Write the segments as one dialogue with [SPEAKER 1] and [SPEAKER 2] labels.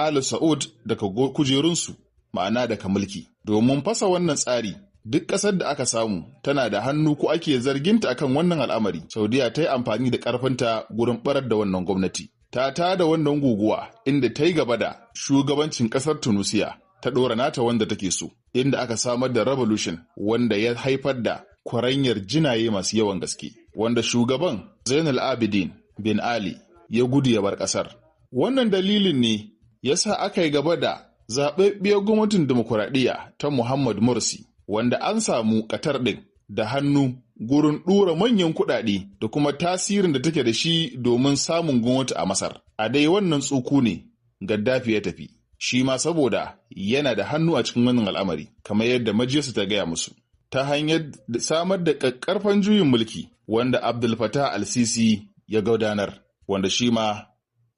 [SPEAKER 1] Ali Saud daga kujerunsu, ma'ana daga mulki. Domin fasa wannan tsari, duk ƙasar da aka samu tana da hannu ko ake zarginta akan wannan al'amari. Saudiya ta yi amfani da ƙarfinta gurin barar da wannan gwamnati. Ta tada wannan guguwa inda ta yi gaba da shugabancin ƙasar Tunusiya, ta ɗora nata wanda take so, inda aka samar da revolution wanda ya haifar da kwaranyar jinaye masu yawan gaske, wanda shugaban Zainal Abidin bin Ali ya gudu ya bar ƙasar. Wannan dalilin ne ya sa aka yi gaba da zaɓaɓɓiyar gwamnatin dimokuraɗiyya ta Muhammad Morsi, wanda an samu Qatar ɗin da hannu gurin ɗora manyan kuɗaɗe da kuma tasirin da take da shi domin samun gwamnati a Masar. A dai wannan tsuku ne Gaddafi ya tafi, shi ma saboda yana da hannu a cikin wannan al'amari, kamar yadda majiyarsa ta gaya musu, ta hanyar samar da ƙaƙƙarfan juyin mulki wanda Abdul Fattah al-Sisi ya gudanar, wanda shi ma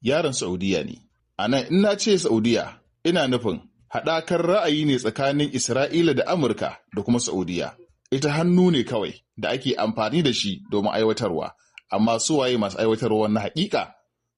[SPEAKER 1] yaron Saudiya ne. A nan in na ce Saudiya, ina nufin haɗakar ra'ayi ne tsakanin Isra'ila da Amurka da kuma Saudiya. Ita hannu ne kawai da ake amfani da shi domin aiwatarwa, amma su waye masu aiwatarwa na haƙiƙa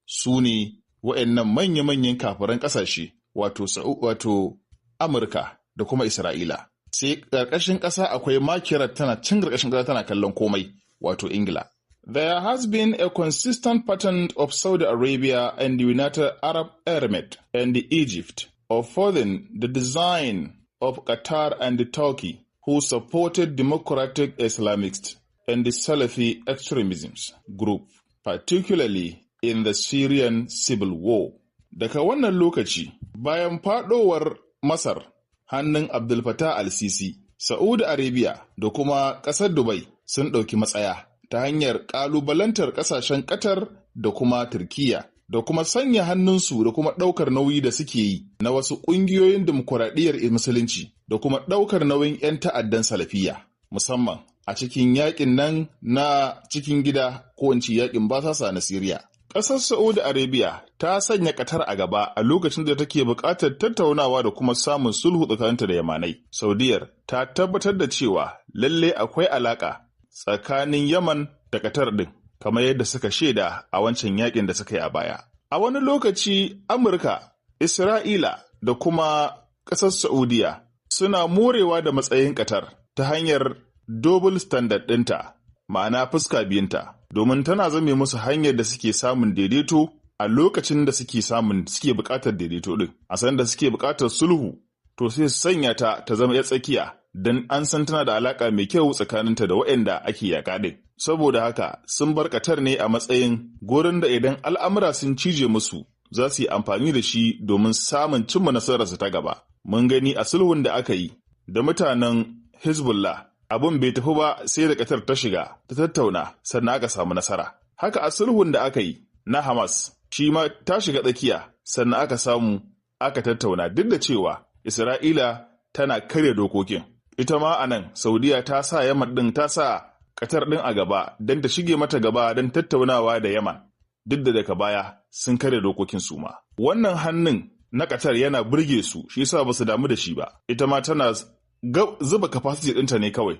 [SPEAKER 1] su ne wa'annan manya-manyan kafiran ƙasashe, wato Amurka da kuma Isra'ila. Sai ƙarƙashin ƙasa akwai makirar tana cin ƙarƙashin ƙasa tana kallon komai, wato Ingila. There has been a consistent pattern of Saudi Arabia and the United Arab Emirates and Egypt of furthering the design of Qatar and Turkey, who supported democratic Islamists and the Salafi extremism group, particularly in the Syrian civil war. Daga wannan lokaci, bayan faɗowar Masar hannun Abdul Fattah al-Sisi, Saudi Arabia da kuma ƙasar Dubai sun ɗauki matsaya ta hanyar ƙalubalantar ƙasashen Qatar da kuma Turkiyya, da kuma sanya hannunsu da kuma ɗaukar nauyi da suke yi na wasu ƙungiyoyin dimokuraɗiyyar Musulunci da kuma ɗaukar nauyin 'yan ta'addan Salafiyya, musamman a cikin yaƙin nan na cikin gida ko in ce yaƙin basasa na Siriya. Ƙasar Saudi Arabia ta sanya Qatar a gaba a lokacin da take buƙatar tattaunawa da kuma samun sulhu tsakaninta da Yamanai. Saudiyar ta tabbatar da cewa lalle akwai alaƙa tsakanin Yaman da Qatar ɗin, kamar yadda suka shaida a wancan yakin da suka yi a baya. A wani lokaci Amurka, Isra'ila da kuma ƙasar Saudiya suna morewa da matsayin Qatar ta hanyar double standard ɗinta, ma'ana fuska biyunta, domin tana zame musu hanyar da suke samun daidaito a lokacin da suke buƙatar daidaito ɗin. A san da suke buƙatar sulhu, to sai su sanya ta zama ya tsakiya, don an san tana da alaƙa mai kyau tsakaninta da waɗanda ake yaƙa ɗin. Saboda haka sun bar Qatar ne a matsayin gurin da idan al'amura sun cije musu za su yi amfani da shi domin samun cimma nasararsu ta gaba. Mun gani a sulhun da aka yi da mutanen Hezbollah, abin bai tafi ba sai da Qatar ta shiga ta tattauna sannan aka samu nasara. Haka a sulhun da aka yi na Hamas, shi ma ta shiga tsakiya sannan aka tattauna, duk da cewa Isra'ila tana karya dokokin. Ita ma a nan Saudiya ta sa Yaman ɗin ta sa Qatar ɗin a gaba don ta shige mata gaba don tattaunawa da Yaman, duk da daga baya sun karya dokokin su ma. Wannan hannun na Qatar yana burge su, shi yasa ba su damu da shi ba. Ita ma tana zuba capacity ɗinta ne kawai,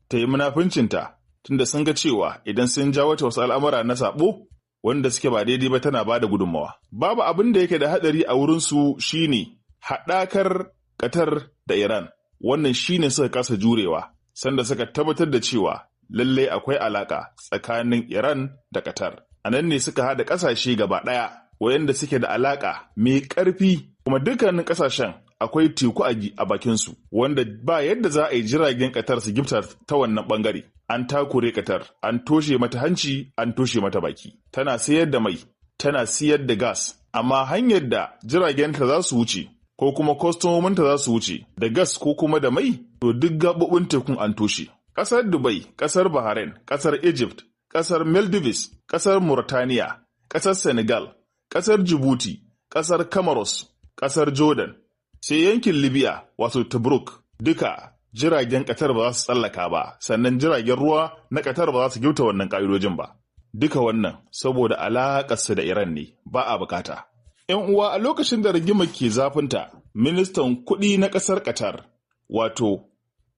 [SPEAKER 1] ta yi munafuncinta, tunda sun ga cewa idan sun jawo ta wasu al'amura na saɓo wanda suke ba daidai ba tana ba da gudunmawa. Babu abin da yake da haɗari a wurinsu shine haɗakar Qatar da Iran. Wannan shine suka kasa jurewa, sanda suka tabbatar da cewa lallai akwai alaka tsakanin Iran da Qatar. A nan ne suka haɗa ƙasashe gaba ɗaya wayanda suke da alaka mai ƙarfi, kuma dukkanin ƙasashen akwai teku a bakinsu, wanda ba yadda za a yi jiragen Qatar su gifta ta wannan ɓangare. An takure Qatar, an toshe mata hanci, an toshe mata baki. Tana sayar da mai, tana siyar da gas, amma hanyar da jiragenta za su wuce ko kuma kwastomominta za su wuce da gas ko kuma da mai, to duk gaɓoɓin tekun an toshe. Ƙasar Dubai, ƙasar Bahrain, ƙasar Egypt, ƙasar Maldives, ƙasar Mauritania, ƙasar Senegal, ƙasar Djibouti, ƙasar Comoros, ƙasar Jordan, sai yankin Libya wato Tobruk, duka jiragen Qatar ba za su tsallaka ba, sannan jiragen ruwa na Qatar ba za su gyauta wannan ƙa'idojin ba. Duka wannan saboda alaƙarsu da Iran ne, ba a bukata. ‘Yan uwa, a lokacin da rigimar ke zafinta, ministan kuɗi na ƙasar Qatar, wato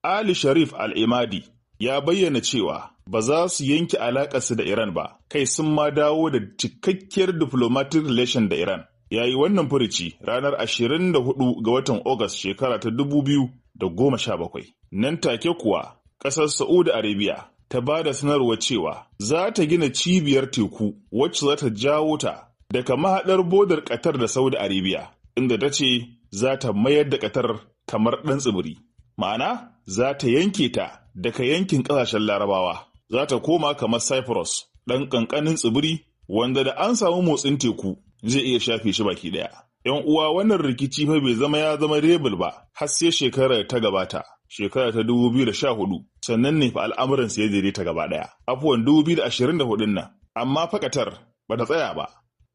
[SPEAKER 1] Ali Sharif Al-Imadi, ya bayyana cewa ba za su yanke alaƙarsu da Iran ba, kai sun ma dawo da cikakkiyar diplomatic relation da Iran. ya yi wannan furici ranar 24 ga watan Agas shekara ta 2017. Nan take kuwa ƙasar Saudi Arabia ta ba da sanarwa cewa za ta gina cibiyar teku wacce za ta jawo ta daga mahaɗar bodar Qatar da Saudi Arabia, inda ta ce za ta mayar da Qatar kamar ɗan tsibiri. Ma'ana, za ta yanke ta daga yankin ƙasashen Larabawa, za ta koma kamar Cyprus, ɗan ƙanƙanin tsibiri wanda da an samu motsin teku zai iya shafe shi baki ɗaya. ‘Yan uwa, wannan rikici fa bai zama ya zama rebel ba har sai shekarar ta gabata, shekara ta 2014, sannan ne fa al'amuran ya daidaita gaba ɗaya. Afuwan 2024 nan, amma fa Qatar ba ta tsaya ba.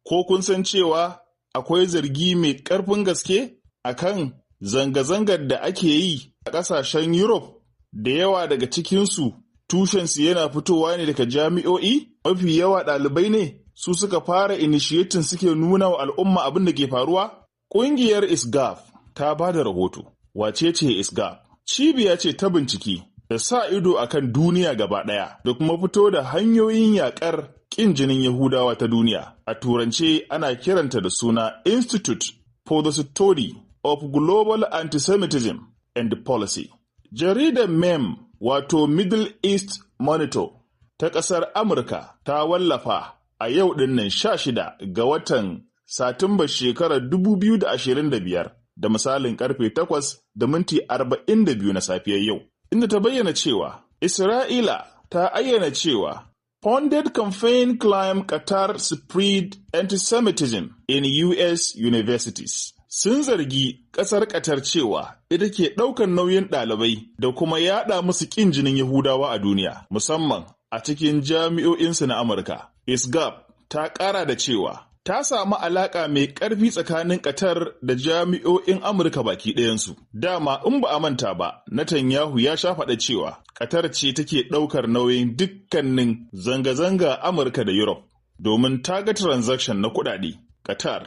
[SPEAKER 1] Ko kun san cewa akwai zargi mai ƙarfin gaske akan zanga-zangar da ake yi a ƙasashen Europe, da yawa daga cikinsu tushensu yana fitowa ne daga jami'o'i, mafi yawa ɗalibai ne su suka fara initiating suke nuna wa al'umma abin da ke faruwa? Ƙungiyar ISGAF ta ba da rahoto. Wace ce ISGAF? Cibiya ce ta bincike da sa ido akan duniya gaba ɗaya da kuma fito da hanyoyin yaƙar ƙin jinin Yahudawa ta duniya. A turance ana kiranta da suna Institute for the Study of Global Antisemitism and Policy. Jaridar MEM wato Middle East Monitor ta ƙasar Amurka ta wallafa a yau ɗinnan 16 ga watan Satumba shekarar 2025 da misalin karfe 8:42 na safiyar yau, inda ta bayyana cewa Isra'ila ta ayyana cewa Pundit campaign claim Qatar spread antisemitism in U.S. universities. Sun zargi ƙasar Qatar cewa ita ke ɗaukar nauyin ɗalibai da kuma yaɗa musu ƙin jinin Yahudawa a duniya, musamman a cikin jami'o'insu na Amurka. ISGAP ta ƙara da cewa ta samu alaƙa mai ƙarfi tsakanin Qatar da jami'o'in Amurka baki ɗayansu. Dama in ba a manta ba, Netanyahu ya sha faɗa cewa Qatar ce take ɗaukar nauyin dukkanin zanga-zanga Amurka da Europe domin ta ga transaction na kuɗaɗe. Qatar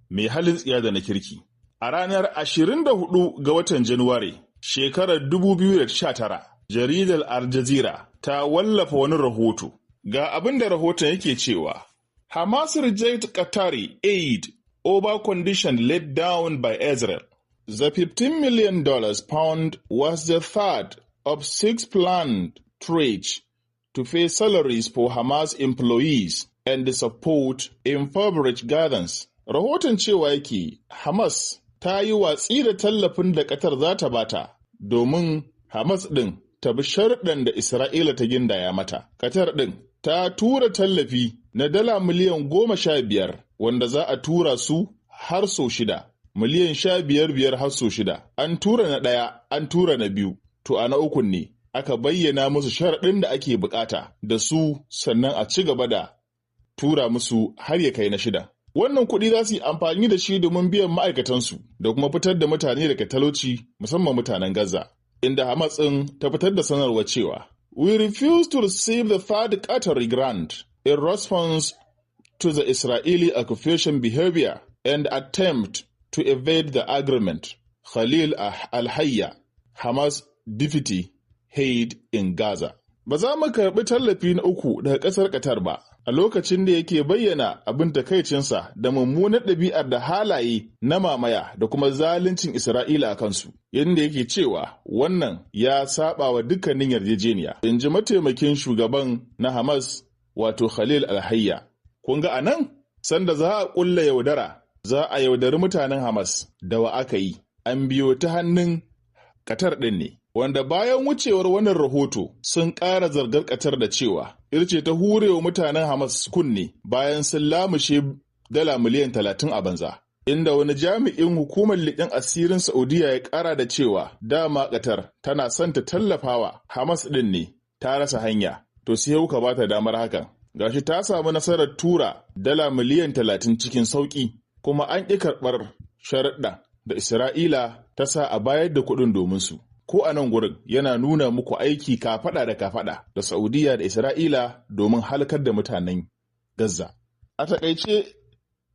[SPEAKER 1] mai halin tsiya da na kirki. A ranar 24 ga watan Januwari, shekarar 2019, jaridar Al Jazeera ta wallafa wani rahoto. Ga abin da rahoton yake cewa, Hamas reject Qatari aid over condition laid down by Israel. The $15 million pound was the third of 6 planned trades to pay salaries for Hamas employees and the support impoverished gatherings. Rahoton cewa yake Hamas ta yi watsi da tallafin da Qatar za ta bata domin Hamas ɗin ta bi sharuɗan da Isra'ila ta gindaya mata. Qatar ɗin ta tura tallafi na dala miliyan 15 wanda za a tura su har sau 6, miliyan 15 har sau 6. An tura na ɗaya, an tura na biyu, to a na ukun ne aka bayyana musu sharaɗin da ake bukata da su sannan a ci gaba da tura musu har ya kai na 6. Wannan kuɗi za su yi amfani da shi domin biyan ma'aikatansu da kuma fitar da mutane daga talauci musamman mutanen Gaza, inda Hamas ɗin ta fitar da sanarwa cewa We refuse to receive the third Qatari grant in response to the Israeli occupation behavior and attempt to evade the agreement. Khalil Al-Hayya, Hamas deputy head in Gaza. Ba za mu karɓi tallafi na uku daga ƙasar Qatar ba, a lokacin da yake bayyana abin takaicinsa da mummunar ɗabi'ar da halaye na mamaya da kuma zaluncin Isra'ila a kansu, yadda yake cewa wannan ya saba wa dukkanin yarjejeniya. In ji mataimakin shugaban na Hamas wato Khalil Al-Hayya. Kun ga anan sanda za a ƙulla yaudara, za a yaudari mutanen Hamas da wa aka yi, an biyo ta hannun Qatar ɗin ne. Wanda bayan wucewar wannan rahoto sun ƙara zargar Qatar da cewa irce ta hurewa mutanen Hamas kunne bayan sun lamushe dala miliyan 30 a banza. Inda wani jami'in hukumar liƙin asirin Saudiya ya ƙara da cewa dama Qatar tana son ta tallafawa Hamas ɗin ne ta rasa hanya, to sai kuka ba ta damar hakan. Gashi ta samu nasarar tura dala miliyan 30 cikin sauƙi, kuma an ƙi karɓar sharaɗa da Isra'ila ta sa a bayar da kuɗin domin su. Ko a nan gurin yana nuna muku aiki kafaɗa da kafaɗa da Saudiya da Isra'ila domin halakar da mutanen Gaza. A taƙaice,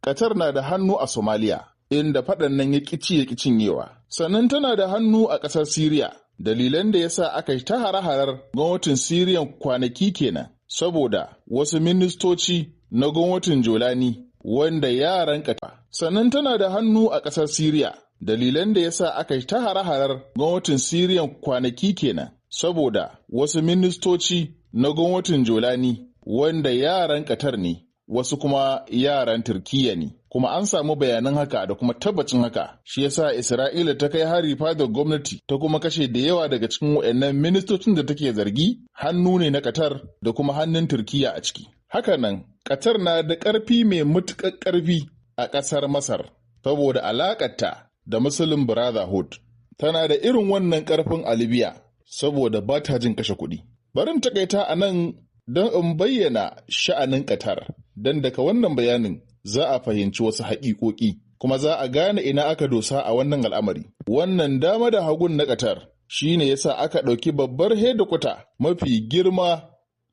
[SPEAKER 1] Qatar na da hannu a Somalia, inda faɗan nan ya ƙici ya ƙi cinyewa. Sannan tana da hannu a ƙasar Siriya. Dalilan da ya sa aka yi ta hare-harar gwamnatin Siriyan kwanaki kenan, saboda wasu ministoci na gwamnatin Jolani wanda yaran Qatar sannan tana da hannu a ƙasar Siriya. Dalilan da ya sa aka yi ta hare-harar gwamnatin Siriyan kwanaki kenan, saboda wasu ministoci na gwamnatin Jolani wanda yaran Qatar ne, wasu kuma yaran Turkiyya ne. Kuma an samu bayanan haka da kuma tabbacin haka, shi yasa Isra'ila ta kai hari fadar gwamnati ta kuma kashe da yawa daga cikin waɗannan ministocin da take zargi hannu ne na Qatar da kuma hannun Turkiyya a ciki. Hakanan, Qatar na da ƙarfi mai matuƙar ƙarfi a ƙasar Masar, saboda alaƙarta da Muslim Brotherhood. Tana da irin wannan ƙarfin a Libya, saboda ba ta jin kashe kuɗi. Barin takaita a nan don in bayyana sha'anin Qatar, don daga wannan bayanin za a fahimci wasu haƙiƙoƙi, kuma za a gane ina aka dosa a wannan al'amari. Wannan dama da hagun na Qatar shi ne yasa aka ɗauki babbar hedikwata mafi girma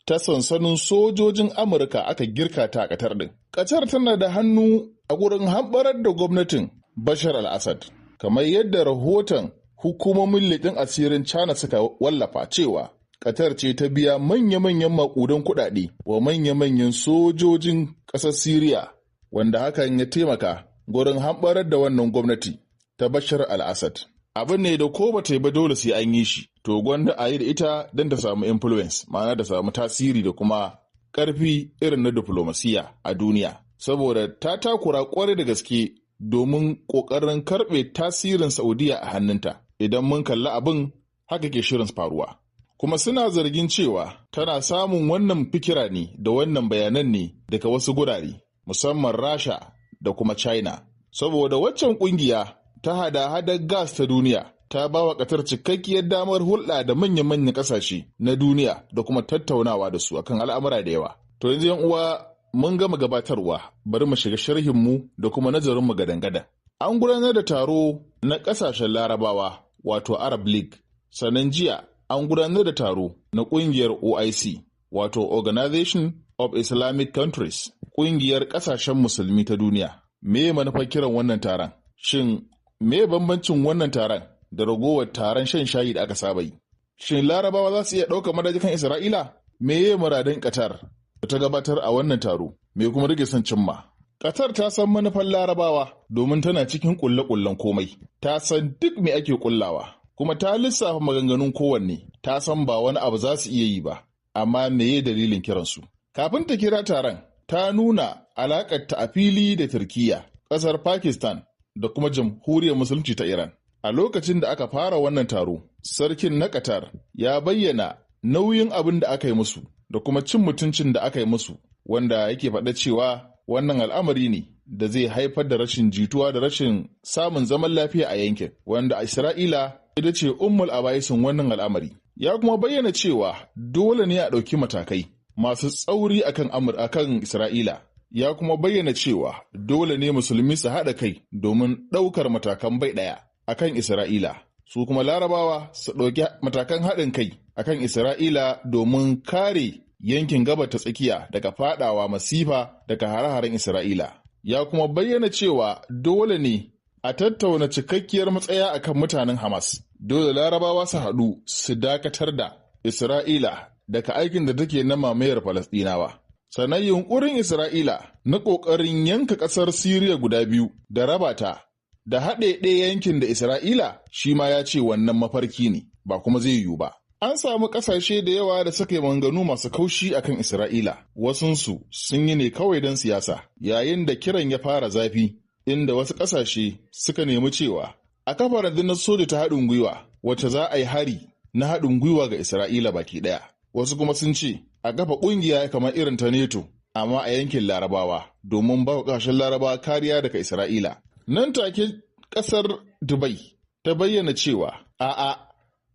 [SPEAKER 1] ta sansanin sojojin Amurka aka girka ta a Qatar ɗin. Qatar tana da hannu a gurin hamɓarar da gwamnatin Bashar al-Assad, kamar yadda rahoton hukumomin leƙen asirin China suka wallafa cewa Qatar ce ta biya manya-manyan maƙudan kuɗaɗe wa manya-manyan sojojin ƙasar Siriya, wanda hakan ya taimaka gurin hamɓarar da wannan gwamnati ta Bashar al-Assad. Abin ne da ko bata yi ba dole sai an yi shi, to gwanda a yi da ita don ta samu influence, ma'ana da samu tasiri da kuma ƙarfi irin na diflomasiya a duniya, saboda ta takura ƙwarai da gaske domin ƙoƙarin karɓe tasirin Saudiya a hannunta. Idan mun kalli abin haka ke shirin faruwa. Kuma suna zargin cewa tana samun wannan fikira ne da wannan bayanan ne daga wasu gurare, musamman Rasha da kuma China. Saboda waccan ƙungiya ta hada-hadar gas ta duniya ta ba wa Qatar cikakkiyar damar hulɗa da manyan ƙasashe na duniya da kuma tattaunawa da su akan al'amura da yawa. To yanzu yan uwa mun gama gabatarwa, bari mu shiga sharhinmu da kuma nazarinmu gadan-gadan. An gudanar da taro na ƙasashen Larabawa, wato Arab League, sannan jiya an gudanar da taro na ƙungiyar OIC, wato Organization of Islamic Countries, ƙungiyar ƙasashen musulmi ta duniya. Me manufar kiran wannan taron? Shin me bambancin wannan taron da ragowar taron shan shayi da aka saba yi? Shin Larabawa za su iya ɗaukar madajikan Isra'ila? Me ye muradin Qatar da ta gabatar a wannan taro? Me kuma rage son cimma? Qatar ta san manufar Larabawa domin tana cikin ƙulle-ƙullen komai. Ta san duk me ake ƙullawa, kuma ta lissafa maganganun kowanne. Ta san ba wani abu za su iya yi ba, amma meye dalilin kiransu? Kafin ta kira taron, ta nuna alaƙarta a fili da Turkiyya, ƙasar Pakistan da kuma Jamhuriyar Musulunci ta Iran. A lokacin da aka fara wannan taro, sarkin na Qatar ya bayyana nauyin abin da aka yi musu da kuma cin mutuncin da aka yi musu, wanda yake faɗa cewa wannan al'amari ne da zai haifar da rashin jituwa da rashin samun zaman lafiya a yankin, wanda Isra'ila ita ce ummul abaisin wannan al'amari. Ya kuma bayyana cewa dole ne a ɗauki matakai masu tsauri akan Isra'ila. Ya kuma bayyana cewa dole ne musulmi su haɗa kai domin ɗaukar matakan bai ɗaya akan Isra'ila. Su kuma Larabawa su ɗauki matakan haɗin kai akan Isra'ila domin kare yankin gabar ta tsakiya daga faɗawa masifa daga hare-haren Isra'ila. Ya kuma bayyana cewa dole ne a tattauna cikakkiyar matsaya akan mutanen Hamas. Dole Larabawa su haɗu su dakatar da Isra'ila daga aikin da take na mamayar Falasɗinawa. Sannan yunƙurin Isra'ila na ƙoƙarin yanka ƙasar Siriya guda biyu da raba ta da haɗe ɗaya yankin da Isra'ila, shi ma ya ce wannan mafarki ne, ba kuma zai yiwu ba. An samu ƙasashe da yawa da suka yi maganganu masu kaushi akan Isra'ila, wasunsu sun yi ne kawai don siyasa, yayin da kiran ya fara zafi, inda wasu ƙasashe suka nemi cewa a kafa rundunar soja ta haɗin gwiwa wacce za a yi hari na haɗin gwiwa ga Isra'ila baki ɗaya. Wasu kuma sun ce a kafa ƙungiya kamar irin ta NATO, amma a yankin Larabawa, domin ba wa ƙasashen Larabawa kariya daga Isra'ila. Nan take ƙasar Dubai ta bayyana cewa a'a,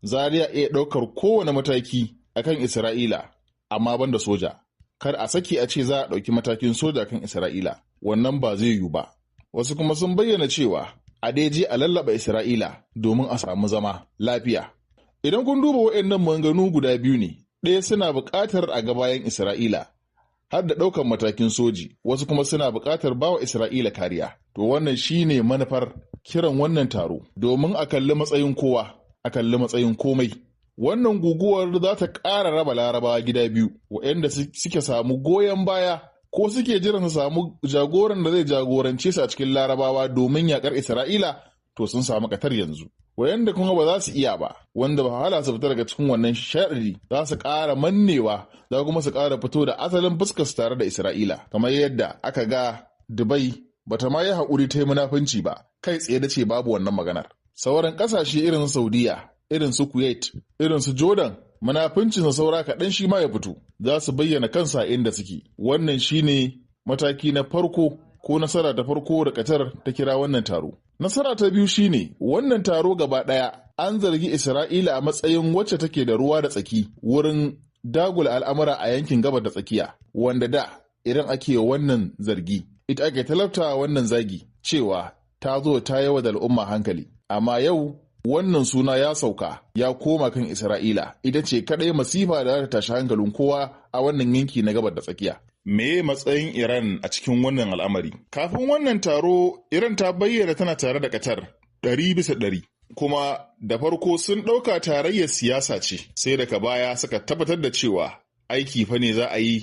[SPEAKER 1] za a iya ɗaukar kowane mataki akan Isra'ila, amma ban da soja. Kar a saki a ce za a ɗauki matakin soja kan Isra'ila, wannan ba zai yiwu ba. Wasu kuma sun bayyana cewa a daiji a lallaba Isra'ila domin a samu zama lafiya. Idan kun duba waɗannan maganganu guda biyu ne, ɗaya suna buƙatar a ga bayan Isra'ila har da ɗaukar matakin soji, wasu kuma suna buƙatar ba wa Isra'ila kariya. To wannan shi ne manufar kiran wannan taro, domin a kalli matsayin kowa, a kalli matsayin komai. Wannan guguwar za ta ƙara raba Larabawa gida biyu, waɗanda suke samu goyon baya ko suke jiran su samu jagoran da zai jagorance su a cikin Larabawa domin yakar Isra'ila, to sun samu Qatar yanzu. Wayanda kuma ba za su iya ba, wanda ba hala su fita daga cikin wannan sharri, za su ƙara mannewa, za kuma su ƙara fito da asalin fuskar su tare da Isra'ila, kamar yadda aka ga Dubai bata ma yi haƙuri ta yi munafunci ba, kai tsaye da ce babu wannan maganar. Sauran ƙasashe irin Saudiya, irin su Kuwait, irin su Jordan, munafuncinsa saura kaɗan shi ma ya fito, za su bayyana kansa inda suke. Wannan shine mataki na farko ko nasara ta farko da Qatar ta kira wannan taro. Nasara ta biyu shine wannan taro gaba ɗaya an zargi Isra'ila a matsayin wacce take da ruwa da tsaki wurin dagula al'amura a yankin gabar da tsakiya, wanda da idan ake wannan zargi, ita ake talabta wannan zagi cewa ta zo ta yawa da al'umma hankali. Amma yau wannan suna ya sauka ya koma kan Isra'ila, ita ce kaɗai masifa da za ta tashi hankalin kowa a wannan yanki na gabar da tsakiya. Me matsayin Iran a cikin wannan al'amari? Kafin wannan taro, Iran ta bayyana tana tare da Qatar 100%, kuma da farko sun ɗauka tarayyar siyasa ce, sai daga baya suka tabbatar da cewa aiki fa ne za a yi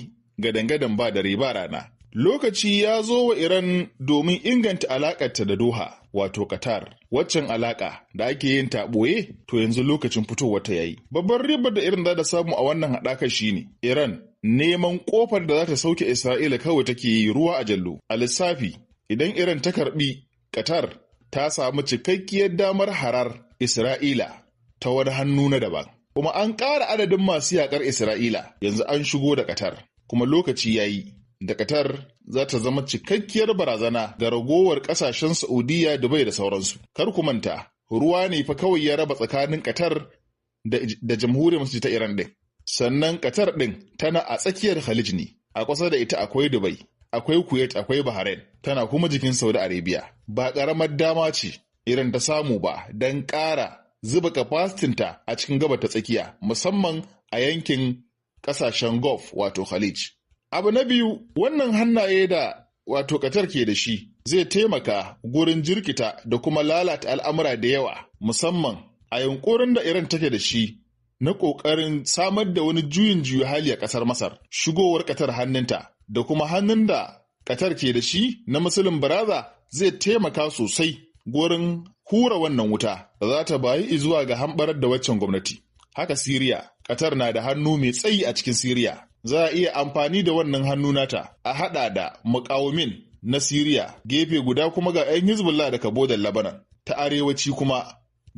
[SPEAKER 1] gadan-gadan ba dare ba rana. Lokaci ya zo wa Iran domin inganta alaƙarta da Doha, wato Qatar. Waccan alaƙa da ake yin ta ɓoye, to yanzu lokacin fitowar ta yayi. Babbar ribar da Iran za ta samu a wannan haɗakar shine Iran neman ƙofar da za ta sauke Isra'ila kawai take yi ruwa a jallo. A lissafi, idan Iran ta karɓi Qatar, ta samu cikakkiyar damar harar Isra'ila ta wani hannu na daban. Kuma an ƙara adadin masu yaƙar Isra'ila, yanzu an shigo da Qatar, kuma lokaci yayi da Qatar za ta zama cikakkiyar barazana ga ragowar ƙasashen Saudiya, Dubai da sauransu. Kar ku manta, ruwa ne fa kawai ya raba tsakanin Qatar da jamhuriyar Musulunci ta Iran ɗin. Sannan Qatar ɗin tana a tsakiyar Khalij ne, a kusa da ita akwai Dubai, akwai Kuwait, akwai Bahrain, tana kuma jikin Saudi Arabia. Ba ƙaramar dama ce Iran ta samu ba don ƙara zuba kafasitinta a cikin gabar ta tsakiya, musamman a yankin ƙasashen Gulf wato Khalij. Abu na biyu, wannan hannaye da wato Qatar ke da shi zai taimaka gurin jirkita da kuma lalata al'amura da yawa, musamman a yunkurin da Iran take da shi na ƙoƙarin samar da wani juyin hali a ƙasar Masar, shigowar Qatar hannunta da kuma hannun da Qatar ke da shi na Muslim Brother zai taimaka sosai gurin hura wannan wuta da za ta bayi zuwa ga hambarar da waccan gwamnati. Haka Siriya, Qatar na da hannu mai tsayi a cikin Siriya. Za a iya amfani da wannan hannu nata a haɗa da muƙawamin na Siriya, gefe guda kuma ga 'yan Hezbollah da Kabodar Lebanon, ta arewaci kuma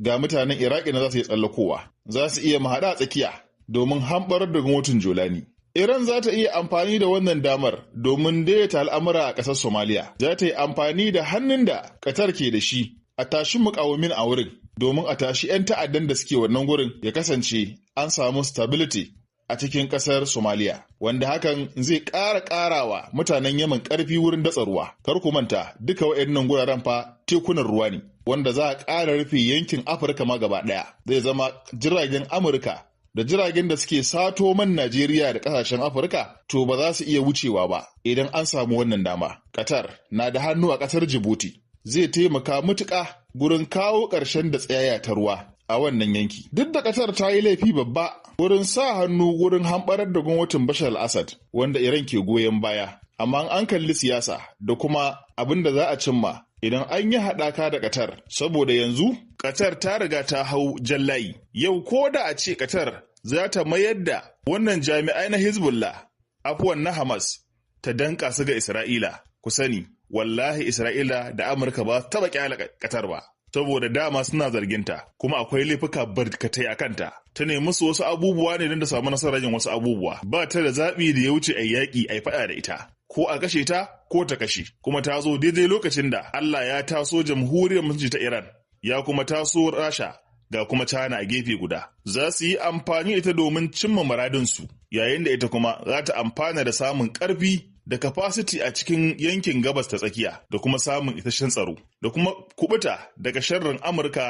[SPEAKER 1] ga mutanen Iraki na za su yi tsallakowa. Za su iya mahaɗa tsakiya domin hamɓarar da gwamnatin Jolani. Iran za ta iya amfani da wannan damar domin daidaita al'amura a ƙasar Somaliya. Za ta yi amfani da hannun da Qatar ke da shi a tashi muƙawamin a wurin, domin a tashi 'yan ta'addan da suke wannan gurin ya kasance an samu stability a cikin ƙasar Somaliya, wanda hakan zai ƙarawa mutanen Yemen ƙarfi wurin datsa ruwa. Kar ku manta, duka waɗannan guraren fa tekunan ruwa ne, wanda za a ƙara rufe yankin Afirka ma gaba ɗaya. Zai zama jiragen Amurka da jiragen da suke sato man Najeriya da ƙasashen Afirka, to ba za su iya wucewa ba idan an samu wannan dama. Qatar na da hannu a ƙasar Djibouti, zai taimaka matuƙa gurin kawo ƙarshen da tsayaya ta ruwa a wannan yanki. Duk da Qatar ta yi laifi babba wurin sa hannu wurin hamɓarar da gwamnatin Bashar al-Assad, wanda Iran ke goyon baya, amma an kalli siyasa da kuma abin da za a cimma idan an yi haɗaka da Qatar, saboda yanzu Qatar ta riga ta hau jallayi. Yau ko da a ce Qatar za ta mayar da wannan jami'ai na Hezbollah, afuwan na Hamas, ta danka su ga Isra'ila, ku sani, wallahi Isra'ila da Amurka ba su taɓa ƙyale Qatar ba. Saboda dama suna zarginta, kuma akwai laifuka barkatai a kanta. Ta nemi su wasu abubuwa ne don ta samu nasarar yin wasu abubuwa. Ba ta da zaɓi da ya wuce a yaƙi a faɗa da ita. Ko a kashe ta, ko ta kashe. Kuma ta zo daidai lokacin da Allah ya taso jamhuriyar musulunci ta Iran, ya kuma taso Rasha, ga kuma China a gefe guda. Za su yi amfani da ita domin cimma muradinsu, yayin da ita kuma za ta amfana da samun ƙarfi da capacity a cikin yankin gabas ta tsakiya, da kuma samun isasshen tsaro, da kuma kubuta daga sharrin Amurka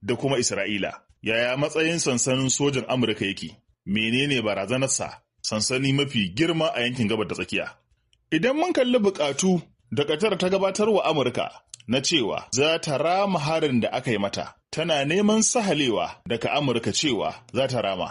[SPEAKER 1] da kuma Isra'ila. Yaya matsayin sansanin sojan Amurka yake? Menene barazanarsa? Sansani mafi girma a yankin gabas ta tsakiya. Idan mun kalli bukatu da Qatar ta gabatar wa Amurka na cewa za ta rama harin da aka yi mata, tana neman sahalewa daga Amurka cewa za ta rama.